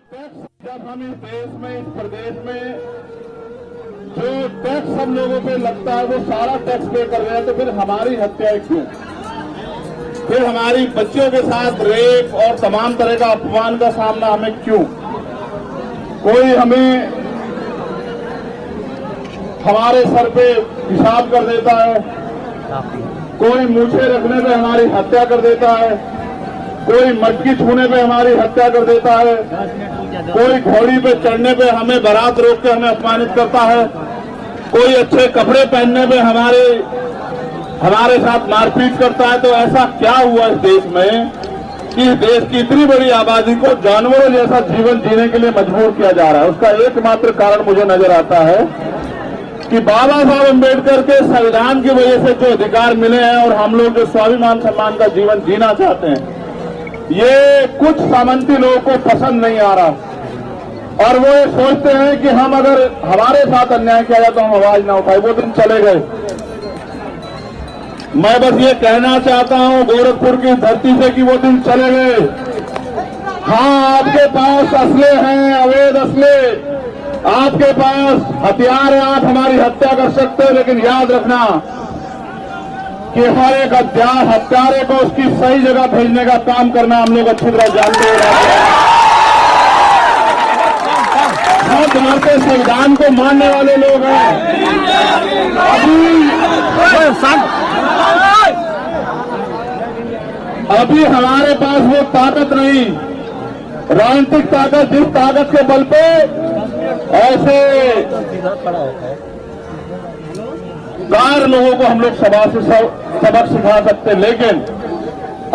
जब हम इस देश में, इस प्रदेश में जो टैक्स हम लोगों पे लगता है वो सारा टैक्स पे कर रहे हैं, तो फिर हमारी हत्याएं क्यों? फिर हमारी बच्चियों के साथ रेप और तमाम तरह का अपमान का सामना हमें क्यों? कोई हमें हमारे सर पे हिसाब कर देता है, कोई मूछे रखने पे हमारी हत्या कर देता है, कोई मटकी छूने पे हमारी हत्या कर देता है, कोई घोड़ी पे चढ़ने पे हमें बारात रोक के हमें अपमानित करता है, कोई अच्छे कपड़े पहनने पे हमारे साथ मारपीट करता है। तो ऐसा क्या हुआ इस देश में कि इस देश की इतनी बड़ी आबादी को जानवरों जैसा जीवन जीने के लिए मजबूर किया जा रहा है? उसका एकमात्र कारण मुझे नजर आता है कि बाबा साहब अम्बेडकर के संविधान की वजह से जो अधिकार मिले हैं और हम लोग जो स्वाभिमान सम्मान का जीवन जीना चाहते हैं, ये कुछ सामंती लोगों को पसंद नहीं आ रहा और वो ये सोचते हैं कि हम अगर हमारे साथ अन्याय किया जाए तो हम आवाज ना उठाए। वो दिन चले गए। मैं बस ये कहना चाहता हूं गोरखपुर की धरती से कि वो दिन चले गए। हाँ, आपके पास असले हैं, अवैध असले, आपके पास हथियार है, आप हमारी हत्या कर सकते हो, लेकिन याद रखना कि हर एक हत्यारे को उसकी सही जगह भेजने का काम करना हम लोग अच्छी तरह जानते हैं। हम भारतीय संविधान को मानने वाले लोग हैं। अभी हमारे पास वो ताकत नहीं, राजनीतिक ताकत, जिस ताकत के बल पे ऐसे गार लोगों को हम लोग सबक सिखा सकते, लेकिन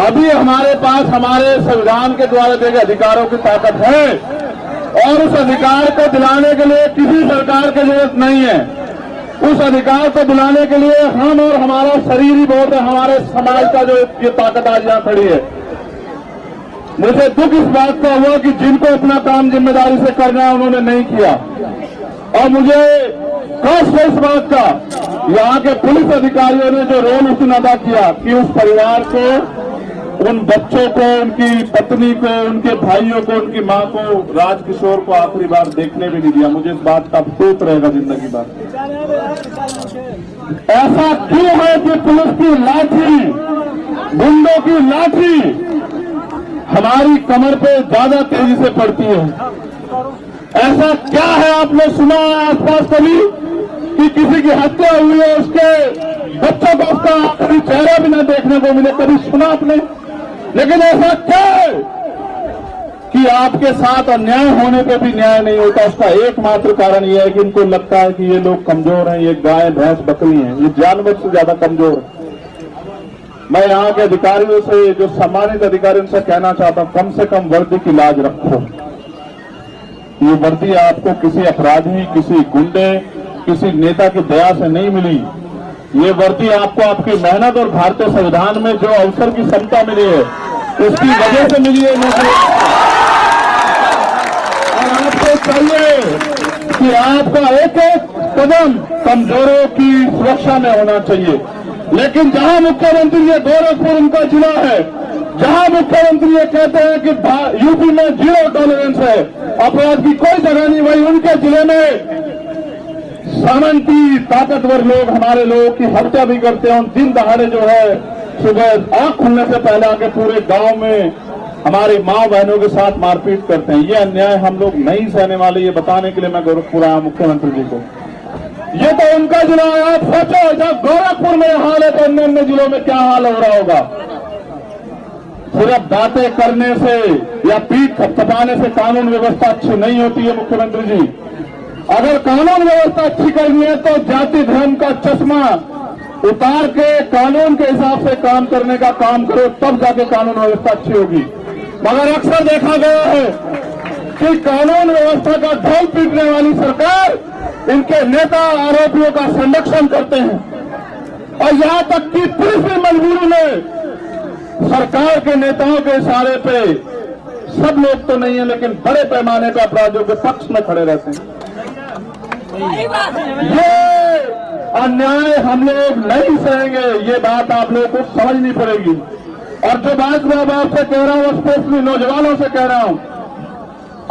अभी हमारे पास हमारे संविधान के द्वारा दिए गए अधिकारों की ताकत है और उस अधिकार को दिलाने के लिए किसी सरकार की जरूरत नहीं है। उस अधिकार को दिलाने के लिए हम और हमारा शरीर ही बहुत है, हमारे समाज का जो ये ताकत आज यहाँ खड़ी है। मुझे दुख इस बात का हुआ कि जिनको अपना काम जिम्मेदारी से करना है उन्होंने नहीं किया, और मुझे कष्ट है इस बात का यहाँ के पुलिस अधिकारियों ने जो रोल उसने अदा किया कि उस परिवार को, उन बच्चों को, उनकी पत्नी को, उनके भाइयों को, उनकी मां को, राजकिशोर को आखिरी बार देखने भी नहीं दिया। मुझे इस बात का अफसोस रहेगा जिंदगी भर। ऐसा क्यों है कि पुलिस की लाठी, गुंडों की लाठी हमारी कमर पे ज्यादा तेजी से पड़ती है? ऐसा क्या है? आपने सुना आसपास कभी कि किसी की हत्या हुई है, उसके बच्चों को उसका आखिरी चेहरा भी न देखने को मिले? कभी सुना आपने? लेकिन ऐसा क्या है कि आपके साथ अन्याय होने पे भी न्याय नहीं होता? उसका एकमात्र कारण यह है कि इनको लगता है कि ये लोग कमजोर हैं, ये गाय भैंस बकरी हैं, ये जानवर से ज्यादा कमजोर है। मैं यहाँ के अधिकारियों से, जो सम्मानित अधिकारियों से कहना चाहता हूँ, कम से कम वर्दी की लाज रखो। ये वर्दी आपको किसी अपराधी, किसी गुंडे, किसी नेता की दया से नहीं मिली। ये वर्दी आपको आपकी मेहनत और भारतीय संविधान में जो अवसर की क्षमता मिली है उसकी वजह से मिली है नौकरी। और आपको चाहिए कि आपका एक एक कदम कमजोरों की सुरक्षा में होना चाहिए। लेकिन जहां मुख्यमंत्री ये गोरखपुर उनका जिला है, जहां मुख्यमंत्री ये कहते हैं कि यूपी में 0 टॉलरेंस है, अपराध की कोई जगह नहीं, वही उनके जिले में सामंती ताकतवर लोग हमारे लोगों की हत्या भी करते हैं। दिन दहाड़े जो है सुबह आंख खुलने से पहले आके पूरे गांव में हमारी मां बहनों के साथ मारपीट करते हैं। ये अन्याय हम लोग नहीं सहने वाले, ये बताने के लिए मैं गोरखपुर आया मुख्यमंत्री जी को। ये तो उनका जिला है, आप सोचो जब गोरखपुर में हाल है तो अन्य जिलों में क्या हाल हो रहा होगा। सिर्फ बातें करने से या पीठ थपथपाने से कानून व्यवस्था अच्छी नहीं होती है मुख्यमंत्री जी। अगर कानून व्यवस्था अच्छी करनी है तो जाति धर्म का चश्मा उतार के कानून के हिसाब से काम करने का काम करो, तब जाके कानून व्यवस्था अच्छी होगी। मगर अक्सर देखा गया है कि कानून व्यवस्था का ढोल पीटने वाली सरकार, इनके नेता आरोपियों का संरक्षण करते हैं और यहां तक कि पुलिस भी मजबूरी में सरकार के नेताओं के इशारे पे, सब लोग तो नहीं है लेकिन बड़े पैमाने पर अपराधियों के पक्ष में खड़े रहते हैं। ये अन्याय हम लोग नहीं सहेंगे, ये बात आप लोगों को समझनी पड़ेगी। और जो बात मैं आपसे कह रहा हूं, स्पेशली नौजवानों से कह रहा हूं,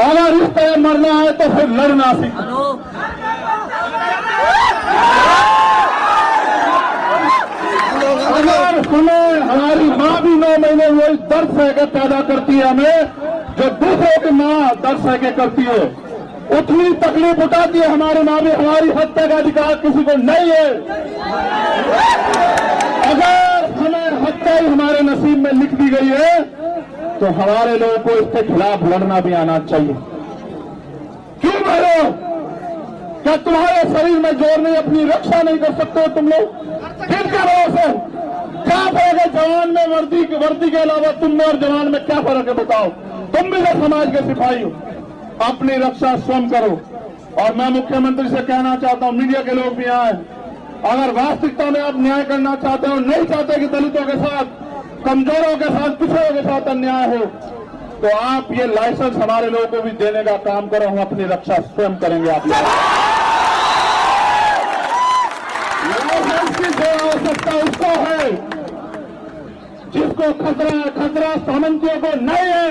अगर इस तरह मरना है तो फिर लड़ना सीखो। अगर हमें हमारी माँ भी 9 महीने वही दर्द सह के पैदा करती है, हमें जो दूसरों की माँ दर्द सह के करती है, उतनी तकलीफ उठाती है हमारी माँ भी। हमारी हत्या का अधिकार किसी को नहीं है। अगर हमें हत्या ही हमारे नसीब में लिख दी गई है तो हमारे लोगों को इसके खिलाफ लड़ना भी आना चाहिए। क्यों मरो? क्या तुम्हारे शरीर में जोर नहीं, अपनी रक्षा नहीं कर सकते हो तुम लोग? फिर क्या करो सर? क्या फर्क है जवान में, वर्दी के अलावा तुम में और जवान में क्या फर्क है बताओ? तुम भी तो समाज के सिपाही हो, अपनी रक्षा स्वयं करो। और मैं मुख्यमंत्री से कहना चाहता हूं, मीडिया के लोग भी यहाँ हैं, अगर वास्तविकता में आप न्याय करना चाहते हो, नहीं चाहते कि दलितों के साथ, कमजोरों के साथ, पिछड़ों के साथ अन्याय हो, तो आप ये लाइसेंस हमारे लोगों को भी देने का काम करो। हम अपनी रक्षा स्वयं करेंगे। आप लाइसेंस की जो आवश्यकता उसको है जिसको खतरा है। खतरा सामंतियों को नहीं है,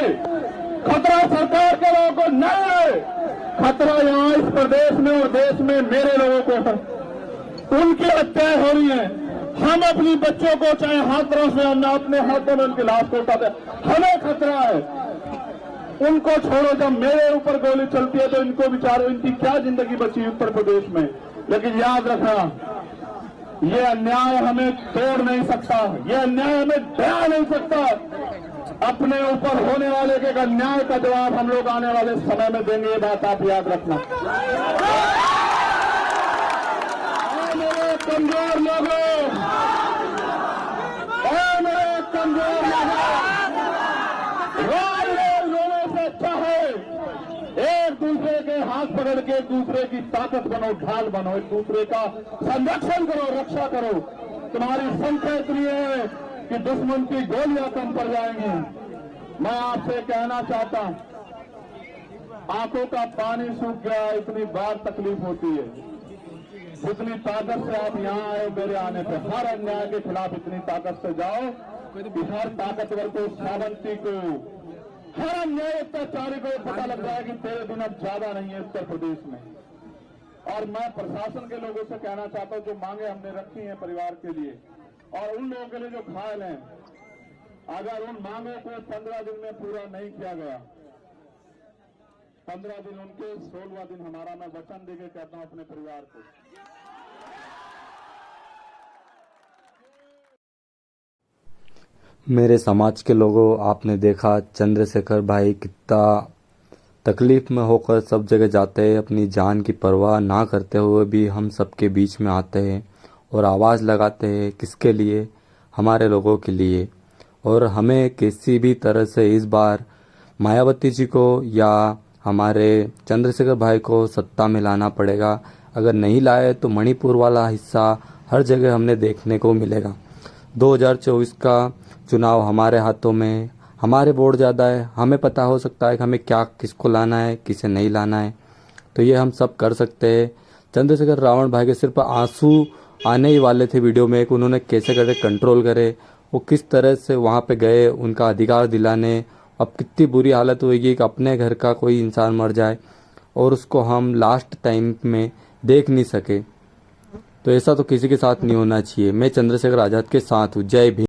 खतरा सरकार के लोगों को नहीं है, खतरा यहाँ इस प्रदेश में और देश में मेरे लोगों को है। उनकी हत्याएं हो रही है। हम अपनी बच्चों को चाहे हाथों से, हम अपने हाथों में उनकी लाश को उठाते, हमें खतरा है। उनको छोड़ो, जब मेरे ऊपर गोली चलती है तो इनको बेचारे, इनकी क्या जिंदगी बची उत्तर प्रदेश में। लेकिन याद रखना, ये अन्याय हमें तोड़ नहीं सकता, ये अन्याय हमें ढा नहीं सकता। अपने ऊपर होने वाले के अन्याय का जवाब हम लोग आने वाले समय में देंगे, ये बात आप याद रखना। मेरे कमजोर लोगों, मेरे कमजोर लोगों से अच्छा है एक दूसरे के हाथ पकड़ के एक दूसरे की ताकत बनो, ढाल बनो, एक दूसरे का संरक्षण करो, रक्षा करो। तुम्हारी संख्या इतनी है कि दुश्मन की गोलियां कम पड़ जाएंगी। मैं आपसे कहना चाहता हूं, आंखों का पानी सूख गया, इतनी बार तकलीफ होती है। जितनी ताकत से आप यहाँ आए मेरे आने पे, हर अन्याय के खिलाफ इतनी ताकत से जाओ कि हर ताकतवर को, सावंती को, हर अन्याय अत्याचारी को पता लग जाए कि तेरे दिन अब ज्यादा नहीं है उत्तर प्रदेश में। और मैं प्रशासन के लोगों से कहना चाहता हूं, जो मांगे हमने रखी हैं परिवार के लिए और उन लोगों के लिए जो घायल हैं, अगर उन मांगों को 15 दिन में पूरा नहीं किया गया, 15 दिन उनके, 16वां दिन हमारा, मैं वचन देके कहता हूं अपने परिवार को। मेरे समाज के लोगों, आपने देखा चंद्रशेखर भाई कितना तकलीफ में होकर सब जगह जाते हैं, अपनी जान की परवाह ना करते हुए भी हम सबके बीच में आते हैं और आवाज़ लगाते हैं। किसके लिए? हमारे लोगों के लिए। और हमें किसी भी तरह से इस बार मायावती जी को या हमारे चंद्रशेखर भाई को सत्ता में लाना पड़ेगा। अगर नहीं लाए तो मणिपुर वाला हिस्सा हर जगह हमने देखने को मिलेगा। 2024 का चुनाव हमारे हाथों में, हमारे वोट ज़्यादा है, हमें पता हो सकता है कि हमें क्या, किसको लाना है, किसे नहीं लाना है। तो ये हम सब कर सकते हैं। चंद्रशेखर रावण भाई के सिर्फ आंसू आने ही वाले थे वीडियो में कि उन्होंने कैसे कैसे कंट्रोल करे, वो किस तरह से वहाँ पे गए उनका अधिकार दिलाने। अब कितनी बुरी हालत होगी कि अपने घर का कोई इंसान मर जाए और उसको हम लास्ट टाइम में देख नहीं सके। तो ऐसा तो किसी के साथ नहीं होना चाहिए। मैं चंद्रशेखर आज़ाद के साथ हूँ। जय भीम।